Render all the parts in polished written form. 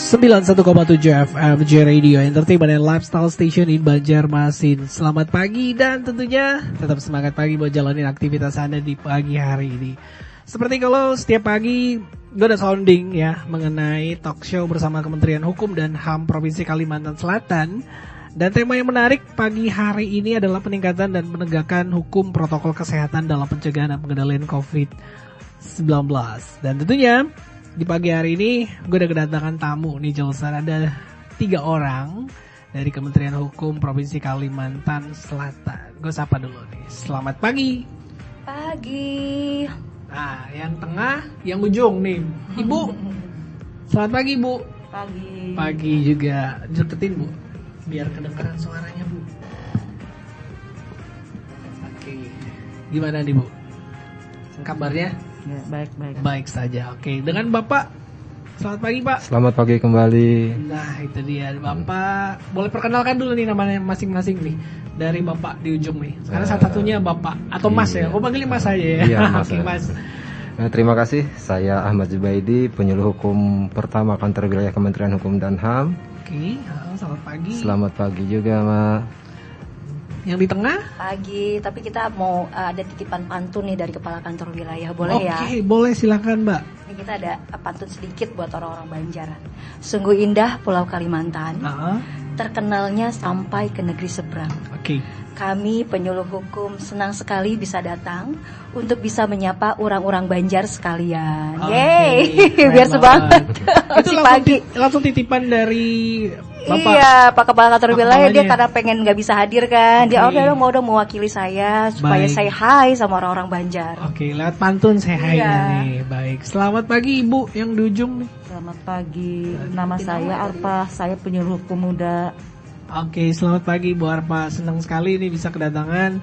91,7 FM J Radio Entertainment and Lifestyle Station in Banjarmasin. Selamat pagi dan tentunya tetap semangat pagi buat jalanin aktivitas Anda di pagi hari ini. Seperti kalau setiap pagi gue ada sounding ya mengenai talk show bersama Kementerian Hukum dan HAM Provinsi Kalimantan Selatan. Dan tema yang menarik pagi hari ini adalah peningkatan dan penegakan hukum protokol kesehatan dalam pencegahan dan pengendalian COVID-19. Dan tentunya di pagi hari ini gue udah kedatangan tamu nih Jolsan. Ada 3 orang dari Kementerian Hukum Provinsi Kalimantan Selatan. Gue sapa dulu nih. Selamat pagi. Pagi. Nah, yang tengah, yang ujung nih Ibu. Selamat pagi Bu. Pagi. Pagi juga. Deketin Bu, biar kedengeran suaranya Bu. Oke. Gimana nih Bu kabarnya? Ya, baik. Baik saja. Oke, dengan Bapak. Selamat pagi, Pak. Selamat pagi kembali. Nah, itu dia. Bapak, boleh perkenalkan dulu nih namanya masing-masing nih. Dari Bapak di ujung nih. Sekarang satu-satunya Bapak atau Mas ya. Oh, panggilnya Mas saja ya. Iya, Mas. Oke, Mas. Nah, terima kasih. Saya Ahmad Zubaidi, penyuluh hukum pertama kantor wilayah Kementerian Hukum dan HAM. Oke, selamat pagi. Selamat pagi juga, Mbak. Yang di tengah? Pagi, tapi kita mau ada titipan pantun nih dari Kepala Kantor Wilayah, boleh ya? Oke, boleh silakan Mbak. Ini kita ada pantun sedikit buat orang-orang Banjar. Sungguh indah Pulau Kalimantan, terkenalnya sampai ke negeri seberang. Oke. Kami penyuluh hukum senang sekali bisa datang untuk bisa menyapa orang-orang Banjar sekalian. Yeay, biar semangat. Itu langsung titipan dari Bapak. Iya, Pak Kepala Kantor Wilayah dia karena pengen nggak bisa hadir kan. Dia udah mewakili saya supaya saya hai sama orang-orang Banjar. Oke, lewat pantun saya hai nih. Baik. Selamat pagi Ibu yang di ujung nih. Selamat pagi. Nama saya Arpa, saya penyuluh hukum muda. Oke, selamat pagi Bu Arpa. Senang sekali nih bisa kedatangan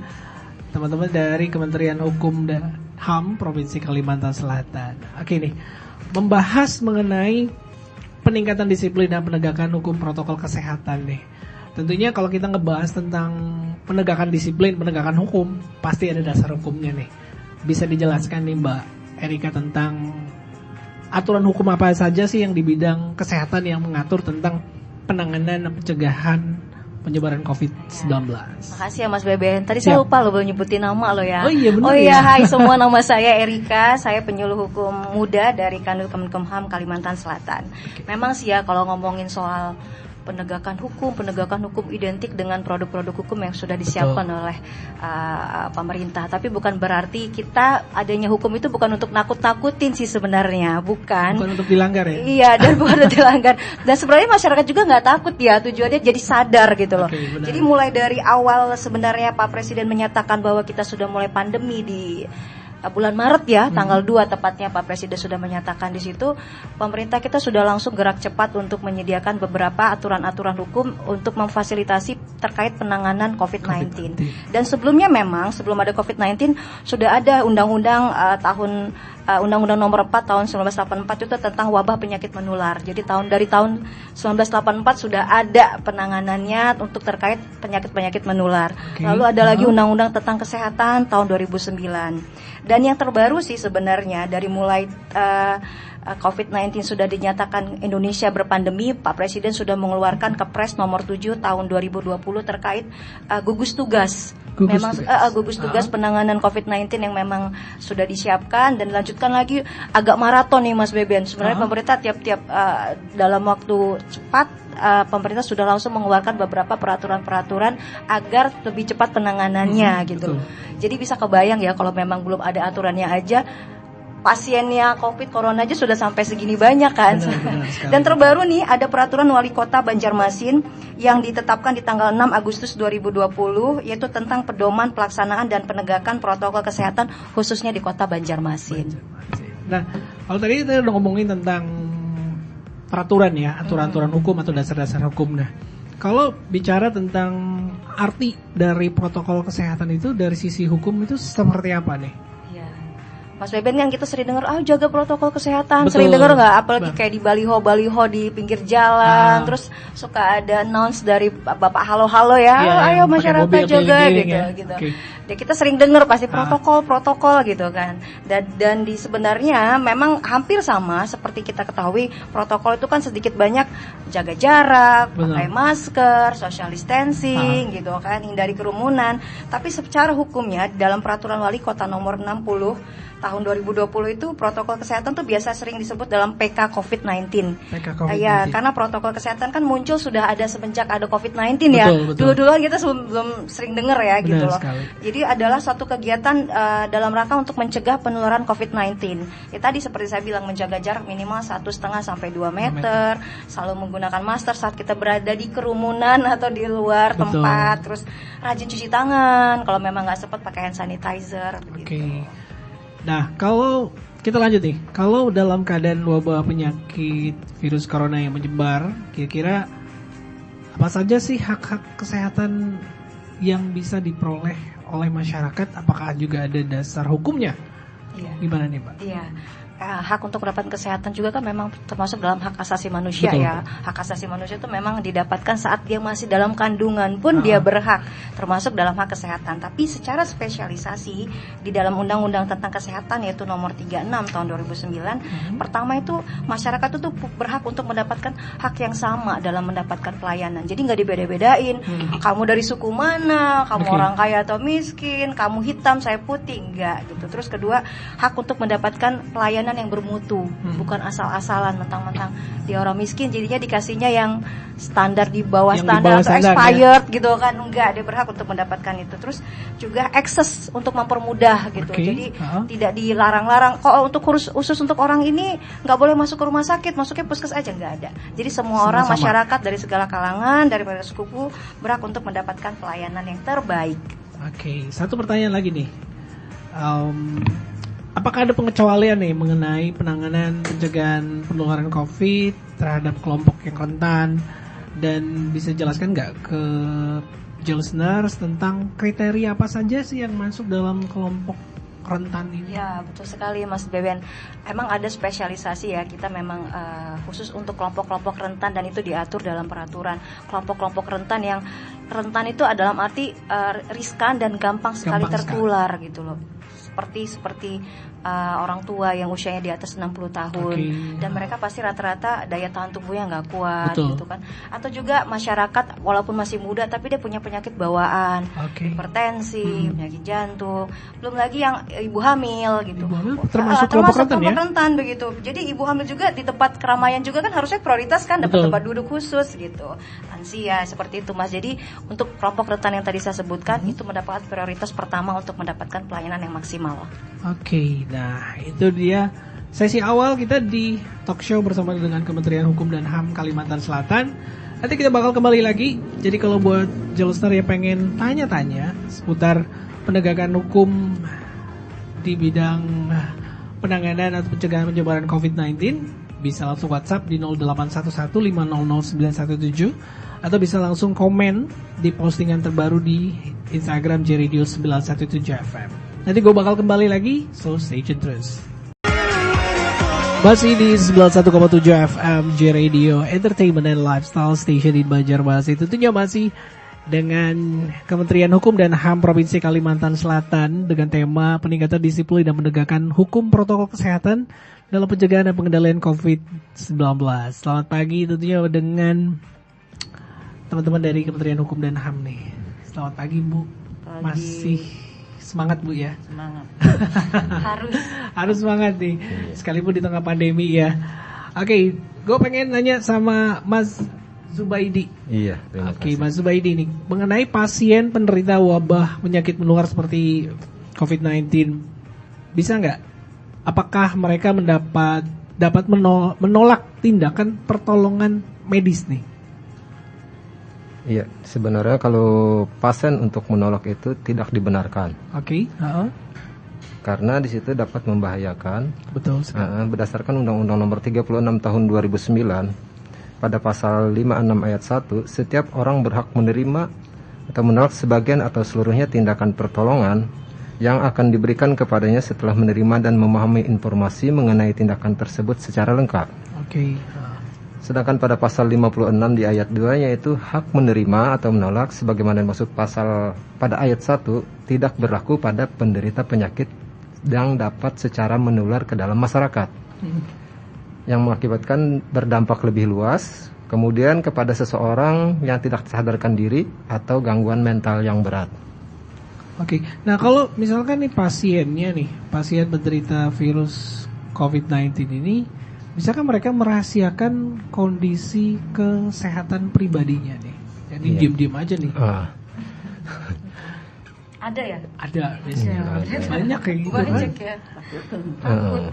teman-teman dari Kementerian Hukum dan HAM Provinsi Kalimantan Selatan. Oke nih, membahas mengenai peningkatan disiplin dan penegakan hukum protokol kesehatan nih. Tentunya kalau kita ngebahas tentang penegakan disiplin, penegakan hukum, pasti ada dasar hukumnya nih. Bisa dijelaskan nih Mbak Erika tentang aturan hukum apa saja sih yang di bidang kesehatan yang mengatur tentang penanganan dan pencegahan penyebaran COVID-19. Makasih ya Mas Beben. Tadi saya lupa belum nyebutin nama lo ya. Oh iya benar. Oh iya, hai semua, nama saya Erika. Saya penyuluh hukum muda dari Kanwil Kemenkumham Kalimantan Selatan. Memang sih ya kalau ngomongin soal penegakan hukum identik dengan produk-produk hukum yang sudah disiapkan oleh pemerintah. Tapi bukan berarti kita adanya hukum itu bukan untuk nakut-nakutin sih sebenarnya, bukan. Bukan untuk dilanggar ya? Iya, dan bukan untuk dilanggar. Dan sebenarnya masyarakat juga nggak takut ya, tujuannya jadi sadar gitu loh. Jadi mulai dari awal sebenarnya Pak Presiden menyatakan bahwa kita sudah mulai pandemi di bulan Maret ya, tanggal 2 tepatnya Pak Presiden sudah menyatakan di situ pemerintah kita sudah langsung gerak cepat untuk menyediakan beberapa aturan-aturan hukum untuk memfasilitasi terkait penanganan COVID-19. Dan sebelumnya memang sebelum ada COVID-19 sudah ada undang-undang Undang-Undang Nomor 4 tahun 1984 itu tentang wabah penyakit menular. Jadi dari tahun 1984 sudah ada penanganannya untuk terkait penyakit-penyakit menular. Lalu ada lagi Undang-Undang tentang Kesehatan tahun 2009. Dan yang terbaru sih sebenarnya dari mulai COVID-19 sudah dinyatakan Indonesia berpandemi, Pak Presiden sudah mengeluarkan Kepres nomor 7 tahun 2020 terkait gugus tugas. Gugus tugas penanganan COVID-19 yang memang sudah disiapkan dan dilanjutkan lagi agak maraton nih Mas Beben. Sebenarnya pemerintah tiap-tiap dalam waktu cepat pemerintah sudah langsung mengeluarkan beberapa peraturan-peraturan agar lebih cepat penanganannya gitu. Jadi bisa kebayang ya kalau memang belum ada aturannya aja pasiennya COVID Corona aja sudah sampai segini banyak kan. Benar, dan terbaru nih ada peraturan Wali Kota Banjarmasin yang ditetapkan di tanggal 6 Agustus 2020 yaitu tentang pedoman pelaksanaan dan penegakan protokol kesehatan khususnya di Kota Banjarmasin. Nah, kalau tadi kita udah ngomongin tentang peraturan ya, aturan-aturan hukum atau dasar-dasar hukum. Nah, kalau bicara tentang arti dari protokol kesehatan itu dari sisi hukum itu seperti apa nih? Mas Beben kan kita sering dengar jaga protokol kesehatan. Betul. Sering dengar nggak? Apalagi kayak di baliho di pinggir jalan. Terus suka ada announce dari bapak halo-halo ya. Ayo masyarakat juga gitu. Okay. Ya kita sering dengar pasti protokol gitu kan. Dan di sebenarnya memang hampir sama seperti kita ketahui, protokol itu kan sedikit banyak jaga jarak, pakai masker, social distancing gitu kan, hindari kerumunan. Tapi secara hukumnya dalam peraturan wali kota nomor 60 tahun 2020 itu protokol kesehatan tuh biasa sering disebut dalam PK COVID-19. Ya, karena protokol kesehatan kan muncul sudah ada semenjak ada COVID-19 ya. Dulu-duluan kita belum sering dengar ya gitu loh. Jadi adalah suatu kegiatan dalam rangka untuk mencegah penularan COVID-19. Ya tadi seperti saya bilang, menjaga jarak minimal 1,5 sampai 2 meter, selalu menggunakan masker saat kita berada di kerumunan atau di luar tempat, terus rajin cuci tangan, kalau memang nggak sempat pakai hand sanitizer. Nah, kalau kita lanjut nih, kalau dalam keadaan wabah penyakit virus corona yang menyebar, kira-kira apa saja sih hak-hak kesehatan yang bisa diperoleh oleh masyarakat? Apakah juga ada dasar hukumnya? Gimana nih, Pak? Iya. Hak untuk mendapatkan kesehatan juga kan memang termasuk dalam hak asasi manusia. Ya. Hak asasi manusia itu memang didapatkan saat dia masih dalam kandungan pun dia berhak, termasuk dalam hak kesehatan. Tapi secara spesialisasi di dalam Undang-Undang tentang Kesehatan yaitu nomor 36 tahun 2009, pertama itu masyarakat itu berhak untuk mendapatkan hak yang sama dalam mendapatkan pelayanan. Jadi nggak dibeda-bedain. Kamu dari suku mana, kamu orang kaya atau miskin, kamu hitam, saya putih, enggak gitu. Terus kedua, hak untuk mendapatkan pelayanan yang bermutu, bukan asal-asalan mentang-mentang dia orang miskin jadinya dikasihnya yang standar di bawah standar atau expired gitu kan. Enggak, dia berhak untuk mendapatkan itu. Terus juga akses untuk mempermudah gitu. Jadi tidak dilarang-larang kok untuk khusus untuk orang ini nggak boleh masuk ke rumah sakit, masuknya puskes aja, nggak ada. Jadi semua orang masyarakat dari segala kalangan, dari suku berhak untuk mendapatkan pelayanan yang terbaik. Satu pertanyaan lagi nih. Apakah ada pengecualian nih mengenai penanganan pencegahan penularan COVID terhadap kelompok yang rentan, dan bisa jelaskan nggak ke listeners tentang kriteria apa saja sih yang masuk dalam kelompok rentan ini? Ya, betul sekali Mas Beben. Emang ada spesialisasi ya, kita memang khusus untuk kelompok-kelompok rentan dan itu diatur dalam peraturan. Kelompok-kelompok rentan yang rentan itu dalam arti riskan dan gampang sekali tertular gitu loh. Seperti orang tua yang usianya di atas 60 tahun dan mereka pasti rata-rata daya tahan tubuhnya nggak kuat gitu kan. Atau juga masyarakat walaupun masih muda tapi dia punya penyakit bawaan, hipertensi, penyakit jantung, belum lagi yang ibu hamil gitu. Ibu hamil termasuk kelompok rentan begitu. Jadi ibu hamil juga di tempat keramaian juga kan harusnya prioritas kan, dapat tempat duduk khusus gitu. Lansia seperti itu Mas. Jadi untuk kelompok rentan yang tadi saya sebutkan itu mendapat prioritas pertama untuk mendapatkan pelayanan yang maksimal. Nah itu dia sesi awal kita di talk show bersama dengan Kementerian Hukum dan HAM Kalimantan Selatan. Nanti kita bakal kembali lagi. Jadi kalau buat Jalster yang pengen tanya-tanya seputar penegakan hukum di bidang penanganan atau pencegahan penyebaran COVID-19, bisa langsung WhatsApp di 0811500917 atau bisa langsung komen di postingan terbaru di Instagram JRadio 917FM. Nanti gue bakal kembali lagi, so stay tune terus. Masih di 91,7 FM JRadio, Entertainment and Lifestyle Station di Banjarmasin. Tentunya masih dengan Kementerian Hukum dan HAM Provinsi Kalimantan Selatan dengan tema peningkatan disiplin dan penegakan hukum protokol kesehatan dalam pencegahan dan pengendalian COVID-19. Selamat pagi tentunya dengan teman-teman dari Kementerian Hukum dan HAM nih. Selamat pagi Bu. Masih semangat Bu ya? Semangat. Harus semangat nih, sekalipun di tengah pandemi ya. Oke, gue pengen nanya sama Mas Zubaidi. Iya, terima kasih. Mas Zubaidi nih, mengenai pasien penderita wabah penyakit menular seperti COVID-19, bisa nggak? Apakah mereka dapat menolak tindakan pertolongan medis nih? Iya, sebenarnya kalau pasien untuk menolak itu tidak dibenarkan. Karena di situ dapat membahayakan. Betul sekali. Berdasarkan Undang-Undang Nomor 36 Tahun 2009, pada pasal 56 ayat 1, setiap orang berhak menerima atau menolak sebagian atau seluruhnya tindakan pertolongan yang akan diberikan kepadanya setelah menerima dan memahami informasi mengenai tindakan tersebut secara lengkap. Sedangkan pada pasal 56 di ayat 2 yaitu hak menerima atau menolak sebagaimana dimaksud pasal pada ayat 1 tidak berlaku pada penderita penyakit yang dapat secara menular ke dalam masyarakat. Yang mengakibatkan berdampak lebih luas, kemudian kepada seseorang yang tidak sadarkan diri atau gangguan mental yang berat. Oke, nah kalau misalkan nih pasien menderita virus COVID-19 ini, misalkan mereka merahasiakan kondisi kesehatan pribadinya nih, jadi diem-diem aja nih. Ada ya? Ada biasanya, banyak kayak gitu. Banyak ya.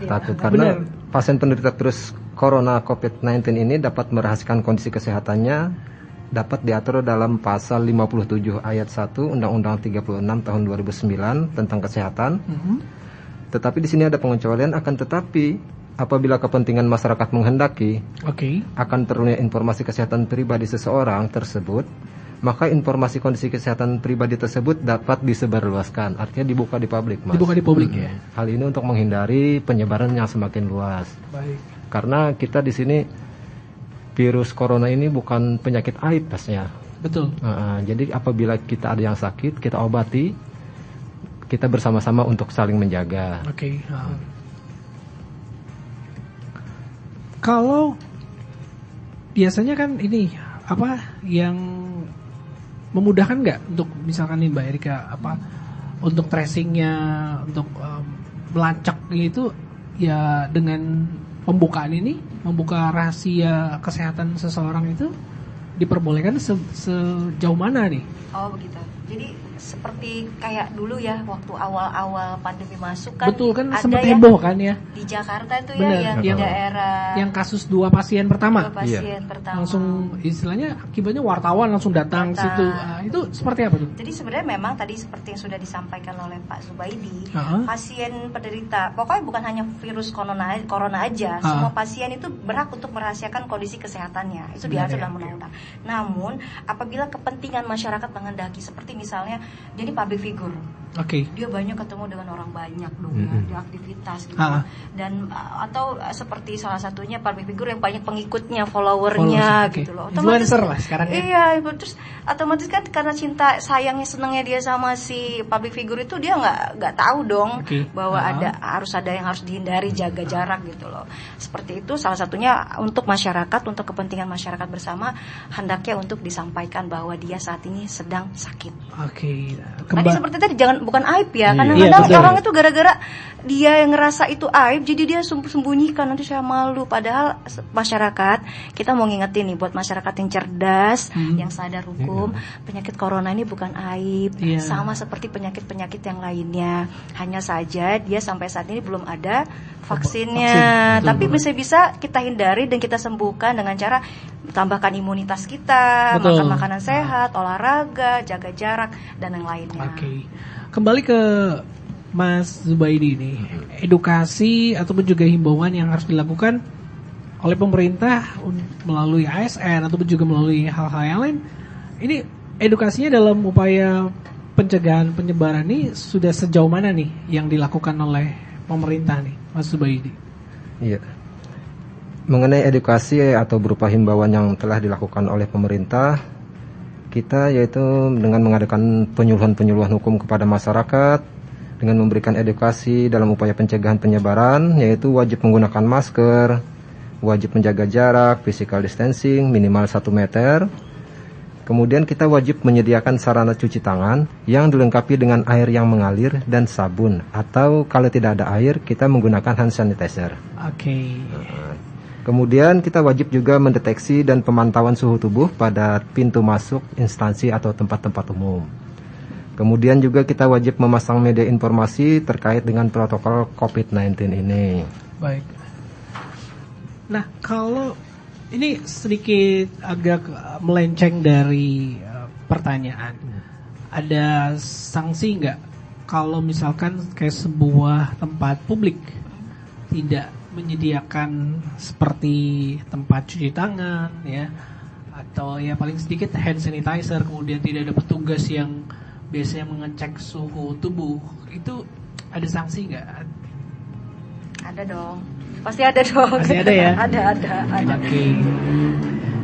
Takut karena pasien penderita virus corona COVID-19 ini dapat merahasiakan kondisi kesehatannya, dapat diatur dalam pasal 57 ayat 1 Undang-Undang 36 tahun 2009 tentang kesehatan. Tetapi di sini ada pengecualian, akan tetapi apabila kepentingan masyarakat menghendaki akan terunnya informasi kesehatan pribadi seseorang tersebut, maka informasi kondisi kesehatan pribadi tersebut dapat disebarluaskan, artinya dibuka di publik, Mas. Dibuka di publik ya. Hal ini untuk menghindari penyebaran yang semakin luas. Baik. Karena kita di sini virus corona ini bukan penyakit aib, Pasnya. Betul. Jadi apabila kita ada yang sakit, kita obati, kita bersama-sama untuk saling menjaga. Oke. Kalau biasanya kan ini apa yang memudahkan nggak untuk misalkan nih Mbak Erika untuk tracingnya, untuk melacak itu ya dengan pembukaan ini, membuka rahasia kesehatan seseorang itu diperbolehkan sejauh mana nih? Oh begitu. Jadi seperti kayak dulu ya waktu awal-awal pandemi masuk kan. Betul kan, ada sempat ya, heboh kan ya. di Jakarta itu Bener, ya yang di daerah yang kasus 2 pasien pertama. pertama. Langsung istilahnya akibatnya wartawan langsung datang ke situ. Itu seperti apa tuh? Jadi sebenarnya memang tadi seperti yang sudah disampaikan oleh Pak Zubaidi, Uh-huh. pasien penderita, pokoknya bukan hanya virus corona aja, semua pasien itu berhak untuk merahasiakan kondisi kesehatannya. Itu diatur dalam undang-undang. Namun apabila kepentingan masyarakat menghendaki, seperti misalnya jadi public figure, dia banyak ketemu dengan orang banyak dong ya, di aktivitas gitu. Dan atau seperti salah satunya public figure yang banyak pengikutnya, followernya gitu loh. Influencer lah sekarang ya. Iya, terus otomatis kan karena cinta sayangnya senangnya dia sama si public figure itu, dia nggak tahu dong bahwa harus ada yang harus dihindari, jaga jarak gitu loh. Seperti itu salah satunya untuk masyarakat, untuk kepentingan masyarakat bersama, hendaknya untuk disampaikan bahwa dia saat ini sedang sakit. Tadi seperti tadi bukan aib ya, karena kadang orang itu gara-gara dia yang ngerasa itu aib, jadi dia sembunyikan, nanti saya malu. Padahal masyarakat, kita mau ngingetin nih buat masyarakat yang cerdas, yang sadar hukum, penyakit corona ini bukan aib, sama seperti penyakit-penyakit yang lainnya. Hanya saja dia sampai saat ini belum ada vaksinnya. Tapi bisa-bisa kita hindari dan kita sembuhkan dengan cara tambahkan imunitas kita, makan makanan sehat, olahraga, jaga jarak, dan yang lainnya. Kembali ke Mas Zubaidi nih, edukasi ataupun juga himbauan yang harus dilakukan oleh pemerintah melalui ASN ataupun juga melalui hal-hal yang lain. Ini edukasinya dalam upaya pencegahan penyebaran ini sudah sejauh mana nih yang dilakukan oleh pemerintah nih, Mas Zubaidi? Iya. Mengenai edukasi atau berupa himbauan yang telah dilakukan oleh pemerintah, kita yaitu dengan mengadakan penyuluhan hukum kepada masyarakat, dengan memberikan edukasi dalam upaya pencegahan penyebaran, yaitu wajib menggunakan masker, wajib menjaga jarak, physical distancing minimal 1 meter. Kemudian kita wajib menyediakan sarana cuci tangan yang dilengkapi dengan air yang mengalir dan sabun, atau kalau tidak ada air kita menggunakan hand sanitizer. Kemudian kita wajib juga mendeteksi dan pemantauan suhu tubuh pada pintu masuk instansi atau tempat-tempat umum. Kemudian juga kita wajib memasang media informasi terkait dengan protokol COVID-19 ini. Baik. Nah, kalau ini sedikit agak melenceng dari pertanyaan, ada sanksi nggak kalau misalkan kayak sebuah tempat publik tidak menyediakan seperti tempat cuci tangan ya, atau ya paling sedikit hand sanitizer, kemudian tidak ada petugas yang biasanya mengecek suhu tubuh, itu ada sanksi nggak? Ada dong. Pasti ada dong. Pasti ada ya? Ada. Oke.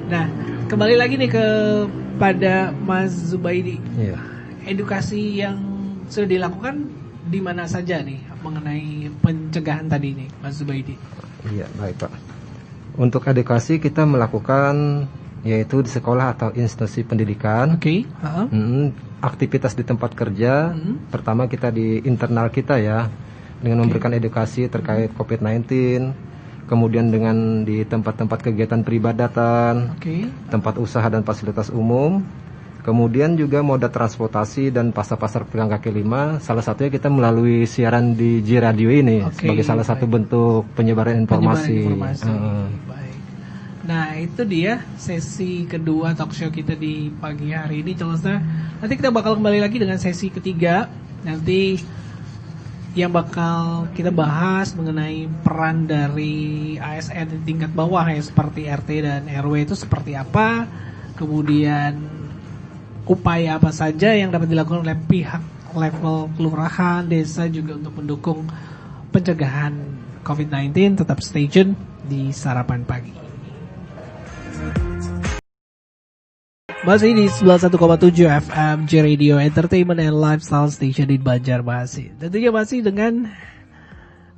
Nah, kembali lagi nih kepada Mas Zubaidi. Iya. Edukasi yang sudah dilakukan di mana saja nih mengenai pencegahan tadi nih, Mas Zubaidi? Iya, baik Pak. Untuk edukasi kita melakukan yaitu di sekolah atau institusi pendidikan. Oke. Aktivitas di tempat kerja. Pertama kita di internal kita ya, dengan memberikan edukasi terkait COVID-19. Kemudian dengan di tempat-tempat kegiatan peribadatan, tempat usaha dan fasilitas umum. Kemudian juga moda transportasi dan pasar-pasar pedagang kaki lima. Salah satunya kita melalui siaran di J Radio ini sebagai salah satu bentuk penyebaran informasi. Baik. Nah, itu dia sesi kedua talk show kita di pagi hari ini, Celsa. Nanti kita bakal kembali lagi dengan sesi ketiga. Nanti yang bakal kita bahas mengenai peran dari ASN di tingkat bawah ya, seperti RT dan RW itu seperti apa. Kemudian upaya apa saja yang dapat dilakukan oleh pihak level kelurahan, desa juga untuk mendukung pencegahan COVID-19. Tetap stay tune di Sarapan Pagi. Masih di 91,7 FM J Radio Entertainment and Lifestyle Station di Banjarmasin. Tentunya masih dengan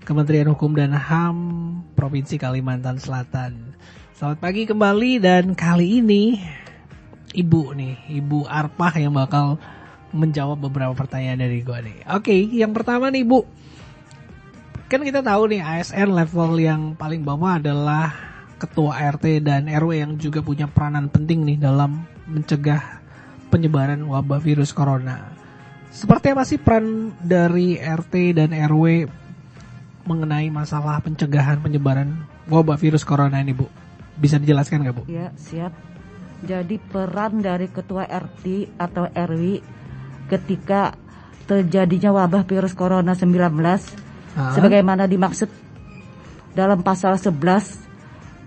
Kementerian Hukum dan HAM Provinsi Kalimantan Selatan. Selamat pagi kembali, dan kali ini Ibu Arpah yang bakal menjawab beberapa pertanyaan dari gue nih. Oke, yang pertama nih Bu, kan kita tahu nih ASN level yang paling bawah adalah Ketua RT dan RW yang juga punya peranan penting nih dalam mencegah penyebaran wabah virus corona. Seperti apa sih peran dari RT dan RW mengenai masalah pencegahan penyebaran wabah virus corona ini Bu? Bisa dijelaskan nggak Bu? Ya, siap. Jadi peran dari ketua RT atau RW ketika terjadinya wabah virus corona 19 sebagaimana dimaksud dalam pasal 11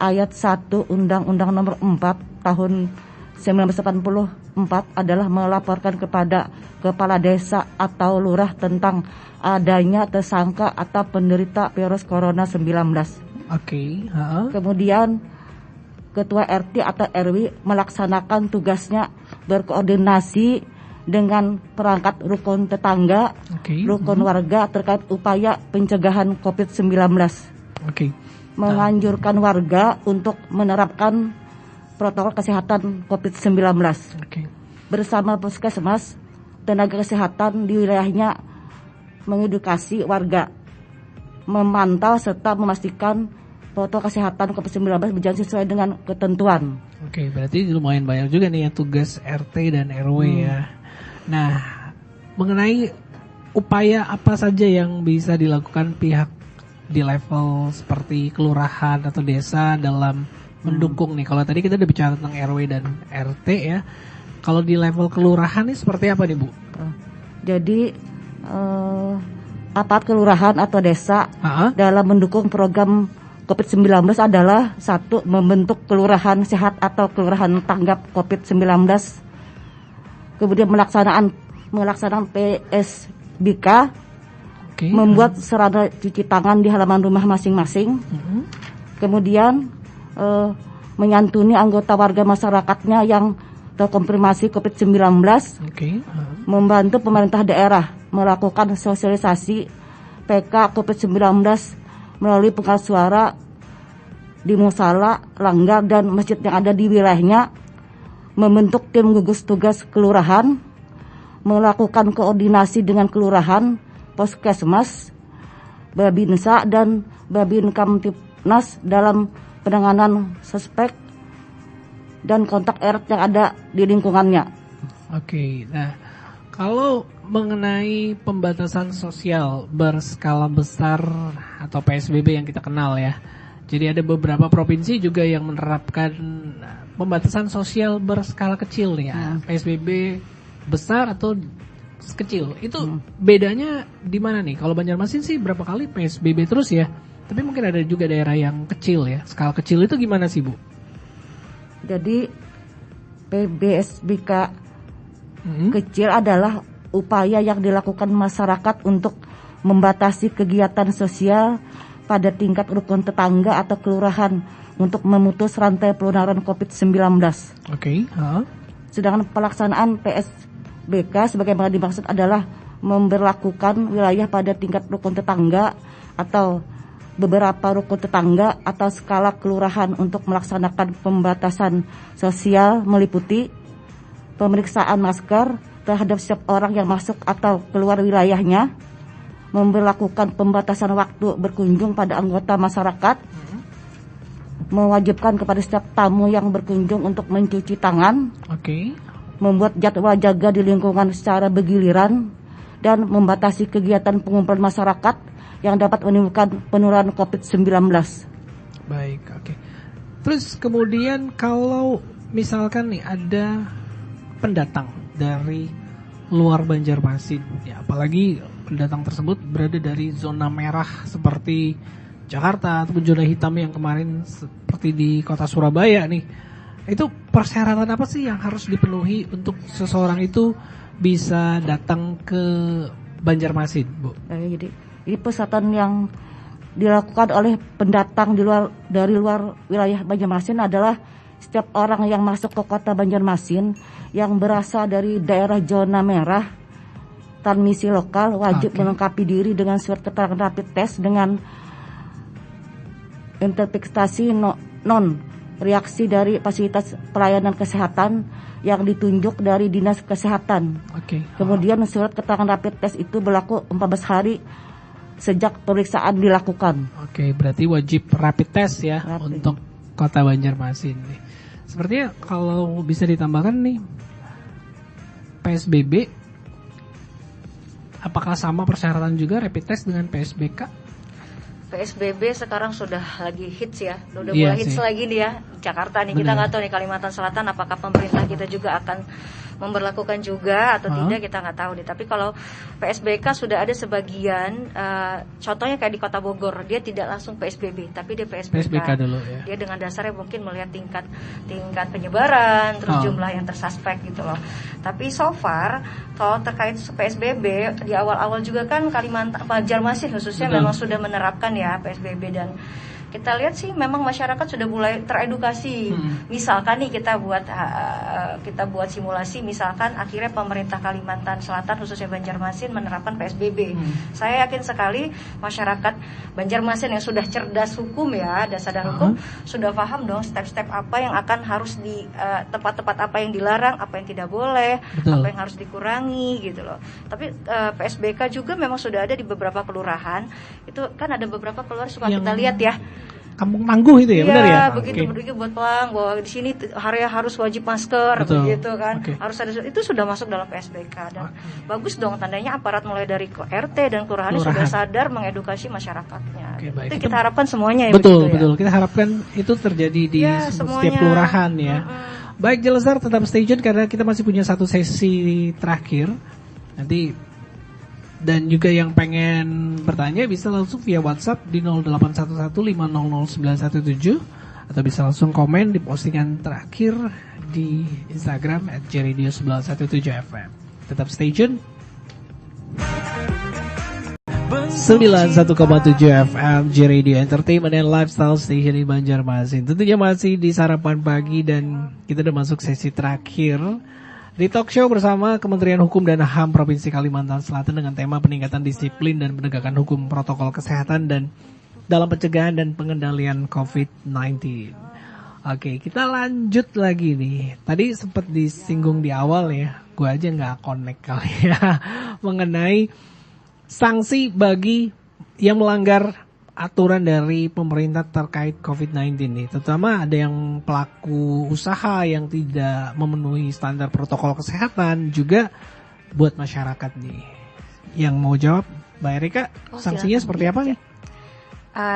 ayat 1 Undang-Undang Nomor 4 tahun 1984 adalah melaporkan kepada kepala desa atau lurah tentang adanya tersangka atau penderita virus corona 19. Kemudian Ketua RT atau RW melaksanakan tugasnya berkoordinasi dengan perangkat rukun tetangga, rukun warga terkait upaya pencegahan COVID-19. Menganjurkan warga untuk menerapkan protokol kesehatan COVID-19. Bersama puskesmas, tenaga kesehatan di wilayahnya mengedukasi warga, memantau serta memastikan protokol kesehatan COVID-19 berjalan sesuai dengan ketentuan. Berarti lumayan banyak juga nih ya tugas RT dan RW ya. Nah, mengenai upaya apa saja yang bisa dilakukan pihak di level seperti kelurahan atau desa dalam mendukung nih. Kalau tadi kita udah bicara tentang RW dan RT ya. Kalau di level kelurahan nih seperti apa nih Bu? Jadi aparat kelurahan atau desa dalam mendukung program COVID-19 adalah satu, membentuk kelurahan sehat atau kelurahan tanggap COVID-19. Kemudian melaksanakan PSBK, membuat sarana cuci tangan di halaman rumah masing-masing. Kemudian menyantuni anggota warga masyarakatnya yang terkonfirmasi COVID-19. Membantu pemerintah daerah melakukan sosialisasi PK COVID-19 melalui pengeras suara di musala, langgar, dan masjid yang ada di wilayahnya. Membentuk tim gugus tugas kelurahan, melakukan koordinasi dengan kelurahan, puskesmas, Babinsa, dan Babin Kamtipnas dalam penanganan suspek dan kontak erat yang ada di lingkungannya. Nah kalau mengenai pembatasan sosial berskala besar atau PSBB yang kita kenal ya, jadi ada beberapa provinsi juga yang menerapkan pembatasan sosial berskala kecil nih ya, PSBB besar atau kecil. Itu bedanya di mana nih? Kalau Banjarmasin sih berapa kali PSBB terus ya, tapi mungkin ada juga daerah yang kecil ya. Skala kecil itu gimana sih Bu? Jadi PSBK kecil adalah upaya yang dilakukan masyarakat untuk membatasi kegiatan sosial pada tingkat rukun tetangga atau kelurahan untuk memutus rantai penularan COVID-19. Oke. Sedangkan pelaksanaan PSBK sebagaimana dimaksud adalah memberlakukan wilayah pada tingkat rukun tetangga atau beberapa rukun tetangga atau skala kelurahan untuk melaksanakan pembatasan sosial meliputi pemeriksaan masker terhadap setiap orang yang masuk atau keluar wilayahnya, memberlakukan pembatasan waktu berkunjung pada anggota masyarakat, mewajibkan kepada setiap tamu yang berkunjung untuk mencuci tangan, membuat jadwal jaga di lingkungan secara bergiliran, dan membatasi kegiatan pengumpulan masyarakat yang dapat menimbulkan penularan COVID-19. Baik, oke. Terus kemudian kalau misalkan nih ada pendatang dari luar Banjarmasin, ya apalagi pendatang tersebut berada dari zona merah seperti Jakarta ataupun zona hitam yang kemarin seperti di kota Surabaya nih, itu persyaratan apa sih yang harus dipenuhi untuk seseorang itu bisa datang ke Banjarmasin, Bu? Jadi persyaratan yang dilakukan oleh pendatang dari luar wilayah Banjarmasin adalah setiap orang yang masuk ke kota Banjarmasin yang berasal dari daerah zona merah transmisi lokal wajib melengkapi diri dengan surat keterangan rapid test dengan interpretasi non reaksi dari fasilitas pelayanan kesehatan yang ditunjuk dari Dinas Kesehatan. Kemudian surat keterangan rapid test itu berlaku 14 hari sejak pemeriksaan dilakukan. Berarti wajib rapid test ya untuk kota Banjarmasin nih. Sepertinya kalau bisa ditambahkan nih, PSBB apakah sama persyaratan juga rapid test dengan PSBK? PSBB sekarang sudah lagi hits ya, udah mulai hits lagi nih ya Jakarta nih. Kita nggak tahu nih Kalimantan Selatan apakah pemerintah kita juga akan memberlakukan juga atau tidak, kita nggak tahu nih. Tapi kalau PSBK sudah ada sebagian, contohnya kayak di Kota Bogor, dia tidak langsung PSBB, tapi dia PSBK dulu ya. Dia dengan dasarnya mungkin melihat tingkat penyebaran, terus jumlah yang tersuspek gitu loh. Tapi so far kalau terkait PSBB di awal-awal juga kan Kalimantan, Banjarmasin khususnya memang sudah menerapkan ya PSBB, dan kita lihat sih memang masyarakat sudah mulai teredukasi. Misalkan nih kita buat simulasi, misalkan akhirnya pemerintah Kalimantan Selatan khususnya Banjarmasin menerapkan PSBB. Saya yakin sekali masyarakat Banjarmasin yang sudah cerdas hukum ya, dan sadar hukum, sudah paham dong step-step apa yang akan harus di tempat-tempat apa yang dilarang, apa yang tidak boleh, apa yang harus dikurangi gitu loh. Tapi PSBK juga memang sudah ada di beberapa kelurahan. Itu kan ada beberapa kelurahan suka kita lihat ya. Kampung Tangguh itu ya, benar ya? Begitu buat pelang bahwa di sini area harus wajib masker, begitu kan. Harus ada, itu sudah masuk dalam PSBK, dan bagus dong, tandanya aparat mulai dari RT dan kelurahan sudah sadar mengedukasi masyarakatnya. Itu kita harapkan semuanya ya. Betul. Kita harapkan itu terjadi di setiap kelurahan ya. Baik, Jelesar, tetap stay tune karena kita masih punya satu sesi terakhir. Nanti dan juga yang pengen bertanya bisa langsung via WhatsApp di 0811500917 atau bisa langsung komen di postingan terakhir di Instagram @jradio917fm. Tetap stay tune. 91,7 FM J Radio Entertainment and Lifestyle Station di Banjarmasin. Tentunya masih di sarapan pagi dan kita udah masuk sesi terakhir di talk show bersama Kementerian Hukum dan HAM Provinsi Kalimantan Selatan dengan tema peningkatan disiplin dan penegakan hukum protokol kesehatan dan dalam pencegahan dan pengendalian COVID-19. Oke, kita lanjut lagi nih. Tadi sempat disinggung di awal ya, gue aja nggak connect kali ya, mengenai sanksi bagi yang melanggar aturan dari pemerintah terkait COVID-19 nih, terutama ada yang pelaku usaha yang tidak memenuhi standar protokol kesehatan, juga buat masyarakat nih. Yang mau jawab, Mbak Erika, sanksinya seperti apa nih?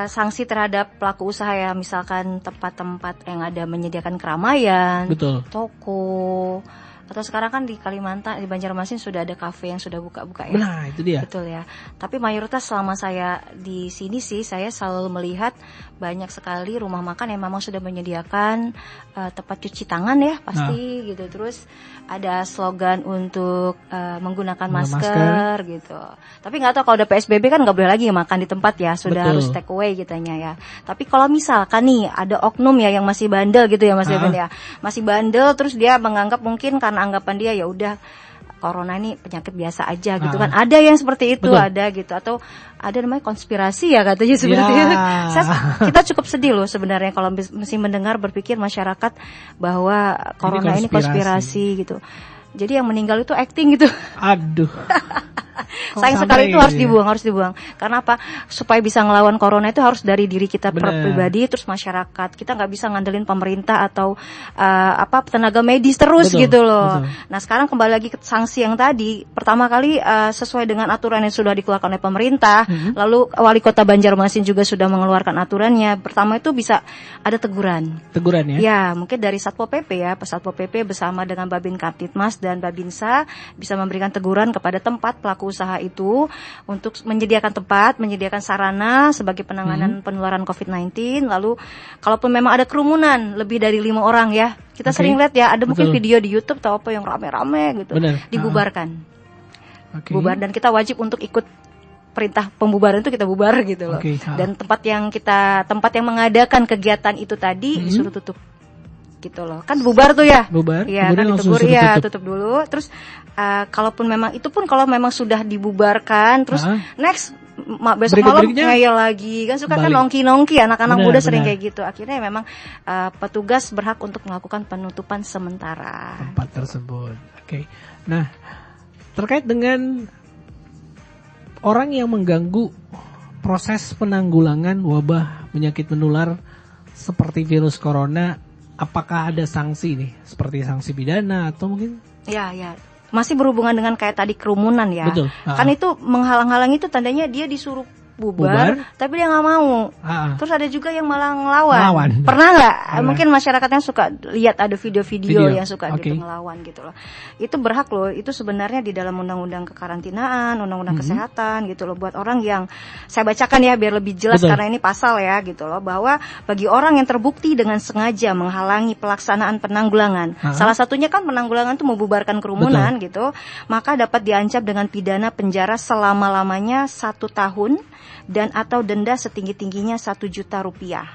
Sanksi terhadap pelaku usaha ya, misalkan tempat-tempat yang ada menyediakan keramaian, toko, Atau sekarang kan di Kalimantan, di Banjarmasin sudah ada kafe yang sudah buka-buka ya. Nah, itu dia. Betul ya. Tapi mayoritas selama saya di sini sih, saya selalu melihat banyak sekali rumah makan yang memang sudah menyediakan tempat cuci tangan ya pasti gitu. Terus ada slogan untuk menggunakan masker gitu. Tapi nggak tahu kalau udah PSBB kan nggak boleh lagi makan di tempat ya, sudah harus take away kitanya ya. Tapi kalau misalkan nih ada oknum ya yang masih bandel gitu ya Mas Devin ya, masih bandel terus dia menganggap mungkin karena anggapan dia ya udah corona ini penyakit biasa aja gitu kan. Ada yang seperti itu, ada gitu. Atau ada namanya konspirasi ya katanya seperti itu. Kita cukup sedih loh sebenarnya kalau mesti mendengar berpikir masyarakat bahwa corona ini konspirasi gitu. Jadi yang meninggal itu acting gitu. Aduh. Sayang sekali itu harus dibuang. Karena apa? Supaya bisa ngelawan corona itu harus dari diri kita pribadi, terus masyarakat. Kita nggak bisa ngandelin pemerintah atau tenaga medis terus gitu loh. Nah sekarang kembali lagi ke sanksi yang tadi. Pertama kali sesuai dengan aturan yang sudah dikeluarkan oleh pemerintah. Lalu Wali Kota Banjarmasin juga sudah mengeluarkan aturannya. Pertama itu bisa ada teguran. Teguran ya? Ya mungkin dari Satpol PP ya. Satpol PP bersama dengan Babin Kamtibmas dan Babinsa bisa memberikan teguran kepada tempat pelaku usaha itu untuk menyediakan tempat, menyediakan sarana sebagai penanganan penularan COVID-19. Lalu kalaupun memang ada kerumunan lebih dari 5 orang ya, kita sering lihat ya ada mungkin video di YouTube atau apa yang rame-rame gitu, dibubarkan. Bubar, dan kita wajib untuk ikut perintah pembubaran itu, kita bubar gitu loh. Dan tempat yang mengadakan kegiatan itu tadi disuruh tutup. Gitu loh. Kan bubar tuh ya. Iya, kan ditegur ya, tutup dulu. Terus kalaupun memang itu pun kalau memang sudah dibubarkan terus next besok malam ngeyel lagi. Kan suka kan nongki-nongki anak-anak muda sering kayak gitu. Akhirnya memang petugas berhak untuk melakukan penutupan sementara tempat tersebut. Nah, terkait dengan orang yang mengganggu proses penanggulangan wabah penyakit menular seperti virus corona, apakah ada sanksi nih, seperti sanksi pidana atau mungkin? Ya, masih berhubungan dengan kayak tadi kerumunan ya. Betul. Kan itu menghalang-halangi itu tandanya dia disuruh bubar, tapi dia nggak mau. Terus ada juga yang malah ngelawan. Pernah nggak? Mungkin masyarakatnya suka lihat ada video-video yang suka gitu ngelawan gitu loh. Itu berhak loh. Itu sebenarnya di dalam undang-undang kekarantinaan, undang-undang kesehatan gitu loh. Buat orang yang saya bacakan ya biar lebih jelas karena ini pasal ya gitu loh, bahwa bagi orang yang terbukti dengan sengaja menghalangi pelaksanaan penanggulangan, salah satunya kan penanggulangan itu membubarkan kerumunan gitu, maka dapat diancam dengan pidana penjara selama-lamanya 1 tahun dan atau denda setinggi-tingginya 1 juta rupiah.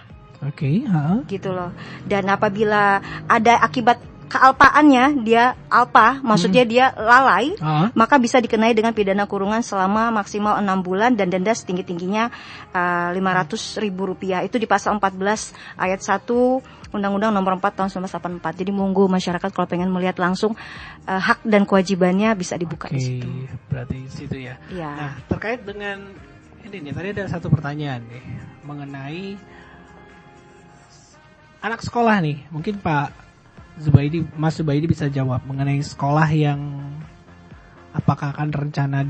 Gitu loh. Dan apabila ada akibat kealpaannya, dia alpa, maksudnya dia lalai, maka bisa dikenai dengan pidana kurungan selama maksimal 6 bulan dan denda setinggi-tingginya 500.000 rupiah. Itu di pasal 14 ayat 1 Undang-Undang Nomor 4 tahun 1984. Jadi monggo masyarakat kalau pengen melihat langsung hak dan kewajibannya bisa dibuka di situ. Berarti di situ ya. Nah, terkait dengan ini nih, tadi ada satu pertanyaan nih mengenai anak sekolah nih. Mungkin Mas Zubaidi bisa jawab mengenai sekolah yang apakah akan rencana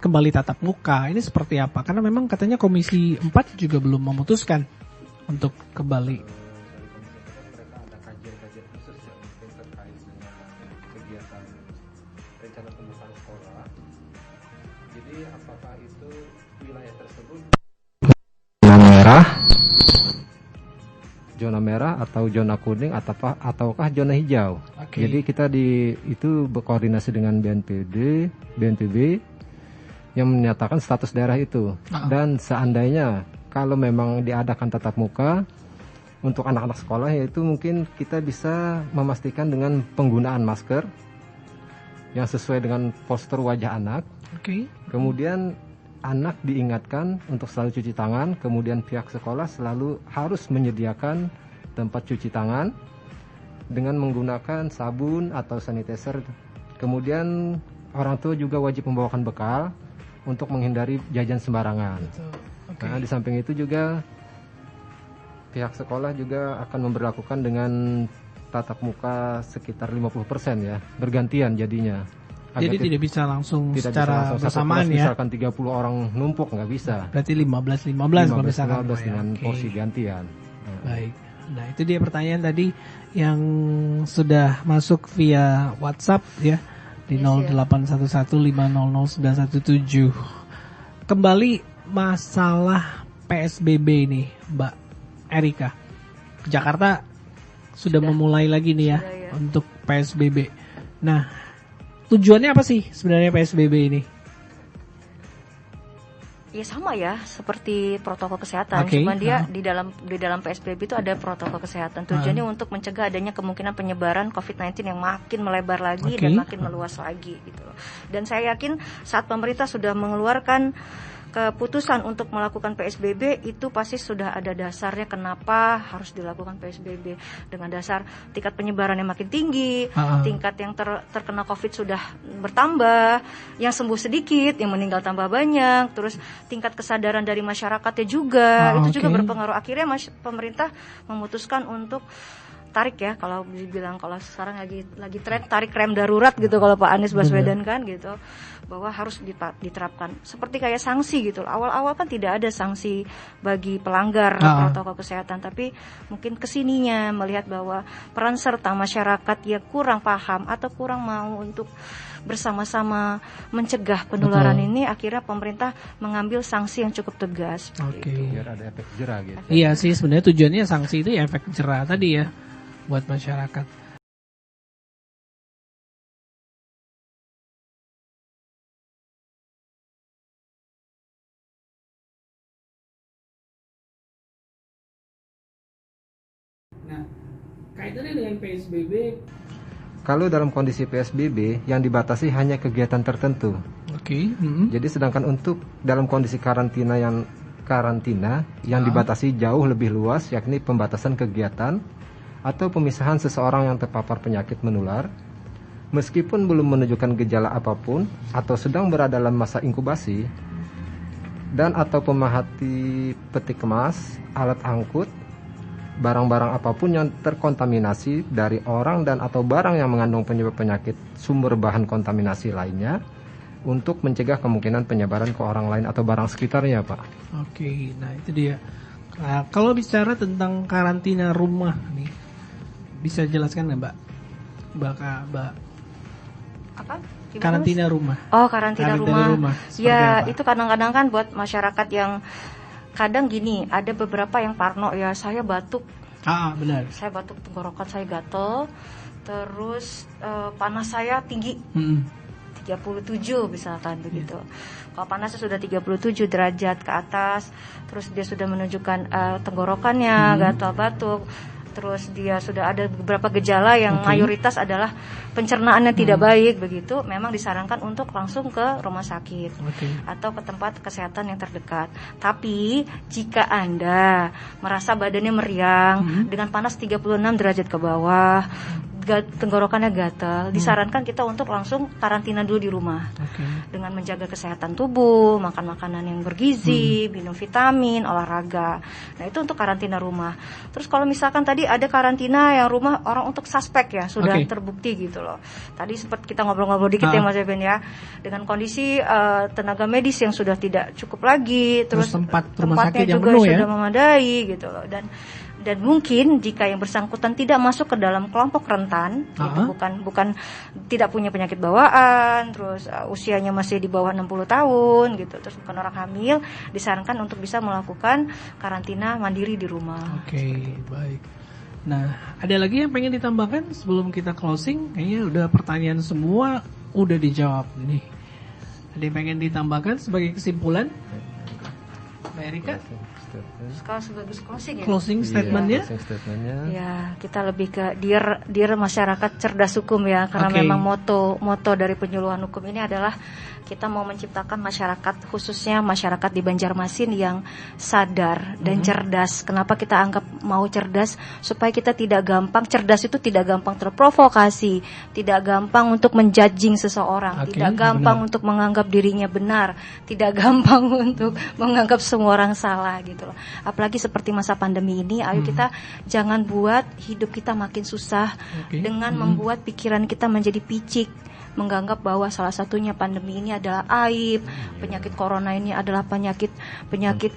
kembali tatap muka. Ini seperti apa? Karena memang katanya Komisi 4 juga belum memutuskan untuk kembali. Mereka ada kajian-kajian khusus yang mungkin terkait dengan kegiatan rencana pembukaan sekolah. Jadi apakah itu wilayah tersebut zona merah atau zona kuning ataukah zona hijau? Jadi kita itu berkoordinasi dengan BNPB yang menyatakan status daerah itu. Dan seandainya kalau memang diadakan tatap muka untuk anak-anak sekolah, yaitu mungkin kita bisa memastikan dengan penggunaan masker yang sesuai dengan postur wajah anak. Kemudian anak diingatkan untuk selalu cuci tangan. Kemudian pihak sekolah selalu harus menyediakan tempat cuci tangan dengan menggunakan sabun atau sanitizer. Kemudian orang tua juga wajib membawakan bekal untuk menghindari jajan sembarangan. Nah, di samping itu juga pihak sekolah juga akan memberlakukan dengan tatap muka sekitar 50% ya, bergantian jadinya. Jadi tidak bisa langsung secara bersamaan ya. Misalkan 30 orang numpuk nggak bisa. Berarti 15 kalau misalkan. 15 dengan porsi gantian. Baik. Nah, itu dia pertanyaan tadi yang sudah masuk via WhatsApp ya di 0811500917. Kembali masalah PSBB ini, Mbak Erika. Jakarta sudah memulai lagi nih ya, untuk PSBB. Nah, tujuannya apa sih sebenarnya PSBB ini? Ya sama ya, seperti protokol kesehatan. Okay. Cuman dia di dalam PSBB itu ada protokol kesehatan. Tujuannya untuk mencegah adanya kemungkinan penyebaran COVID-19 yang makin melebar lagi dan makin meluas lagi gitu. Dan saya yakin saat pemerintah sudah mengeluarkan keputusan untuk melakukan PSBB itu pasti sudah ada dasarnya kenapa harus dilakukan PSBB. Dengan dasar tingkat penyebaran yang makin tinggi, tingkat yang terkena COVID sudah bertambah, yang sembuh sedikit, yang meninggal tambah banyak, terus tingkat kesadaran dari masyarakatnya juga itu juga berpengaruh. Akhirnya pemerintah memutuskan untuk tarik ya, kalau dibilang kalau sekarang lagi tren tarik rem darurat gitu kalau Pak Anies Baswedan kan gitu, bahwa harus diterapkan seperti kayak sanksi gitu. Awal-awal kan tidak ada sanksi bagi pelanggar protokol kesehatan, tapi mungkin kesininya melihat bahwa peran serta masyarakat ya kurang paham atau kurang mau untuk bersama-sama mencegah penularan ini, akhirnya pemerintah mengambil sanksi yang cukup tegas. Biar ada efek jerah gitu. Iya sih, sebenarnya tujuannya sanksi itu ya efek jerah tadi ya buat masyarakat. Nah, kaitannya dengan PSBB. Kalau dalam kondisi PSBB yang dibatasi hanya kegiatan tertentu. Jadi sedangkan untuk dalam kondisi karantina yang dibatasi jauh lebih luas, yakni pembatasan kegiatan atau pemisahan seseorang yang terpapar penyakit menular, meskipun belum menunjukkan gejala apapun atau sedang berada dalam masa inkubasi, dan atau pemerhati peti kemas, alat angkut, barang-barang apapun yang terkontaminasi dari orang dan atau barang yang mengandung penyebab penyakit sumber bahan kontaminasi lainnya, untuk mencegah kemungkinan penyebaran ke orang lain atau barang sekitarnya, Pak. Nah itu dia. Nah, kalau bicara tentang karantina rumah nih, bisa jelaskan nggak, Mbak? Apa? Gimana, karantina Mas? rumah. Oh, karantina rumah. Ya, apa? itu kadang-kadang kan buat masyarakat yang kadang gini, ada beberapa yang parno ya, saya batuk. Benar. Saya batuk, tenggorokan saya gatel, terus panas saya tinggi. 37 misalkan begitu. Kalau panasnya sudah 37 derajat ke atas, terus dia sudah menunjukkan tenggorokannya gatal batuk, terus dia sudah ada beberapa gejala yang mayoritas adalah pencernaannya tidak baik begitu, memang disarankan untuk langsung ke rumah sakit atau ke tempat kesehatan yang terdekat. Tapi jika Anda merasa badannya meriang dengan panas 36 derajat ke bawah, tenggorokannya gatal, disarankan kita untuk langsung karantina dulu di rumah dengan menjaga kesehatan tubuh, makan makanan yang bergizi, minum vitamin, olahraga. Nah itu untuk karantina rumah. Terus kalau misalkan tadi ada karantina yang rumah orang untuk suspek ya, sudah terbukti gitu loh. Tadi sempat kita ngobrol-ngobrol dikit ya Mas Eben ya, dengan kondisi tenaga medis yang sudah tidak cukup lagi, terus tempatnya juga sudah memadai gitu loh. Dan mungkin jika yang bersangkutan tidak masuk ke dalam kelompok rentan, itu bukan tidak punya penyakit bawaan, terus usianya masih di bawah 60 tahun gitu, terus bukan orang hamil, disarankan untuk bisa melakukan karantina mandiri di rumah. Baik. Nah, ada lagi yang pengen ditambahkan sebelum kita closing? Kayaknya udah pertanyaan semua udah dijawab nih. Ada yang pengen ditambahkan sebagai kesimpulan? Mbak Erika? Kalau sebagai closing ya? Closing statementnya? Ya, kita lebih ke dear masyarakat cerdas hukum ya, karena memang moto dari penyuluhan hukum ini adalah kita mau menciptakan masyarakat, khususnya masyarakat di Banjarmasin yang sadar dan cerdas. Kenapa kita anggap mau cerdas? Supaya kita tidak gampang, cerdas itu tidak gampang terprovokasi, tidak gampang untuk menjudging seseorang, tidak gampang untuk menganggap dirinya benar, tidak gampang untuk menganggap semua orang salah gitu loh. Apalagi seperti masa pandemi ini, ayo kita jangan buat hidup kita makin susah dengan membuat pikiran kita menjadi picik, menganggap bahwa salah satunya pandemi ini adalah aib, penyakit corona ini adalah penyakit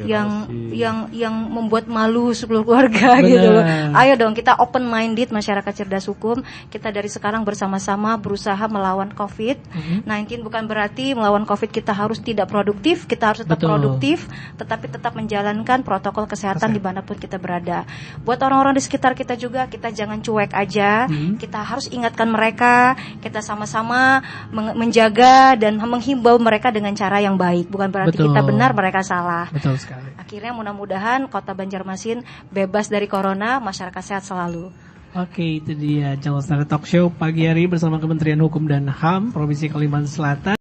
yang membuat malu seluruh keluarga gitu loh. Ayo dong kita open minded, masyarakat cerdas hukum, kita dari sekarang bersama-sama berusaha melawan COVID-19. Bukan berarti melawan COVID kita harus tidak produktif, kita harus tetap produktif, tetapi tetap menjalankan protokol kesehatan dimanapun kita berada. Buat orang-orang di sekitar kita juga, kita jangan cuek aja, kita harus ingatkan mereka, kita sama-sama menjaga dan menghimbau mereka dengan cara yang baik. Bukan berarti kita benar, mereka salah. Betul sekali. Akhirnya mudah-mudahan Kota Banjarmasin bebas dari corona, masyarakat sehat selalu. Oke, itu dia Jalur Talk Show pagi hari bersama Kementerian Hukum dan HAM Provinsi Kalimantan Selatan.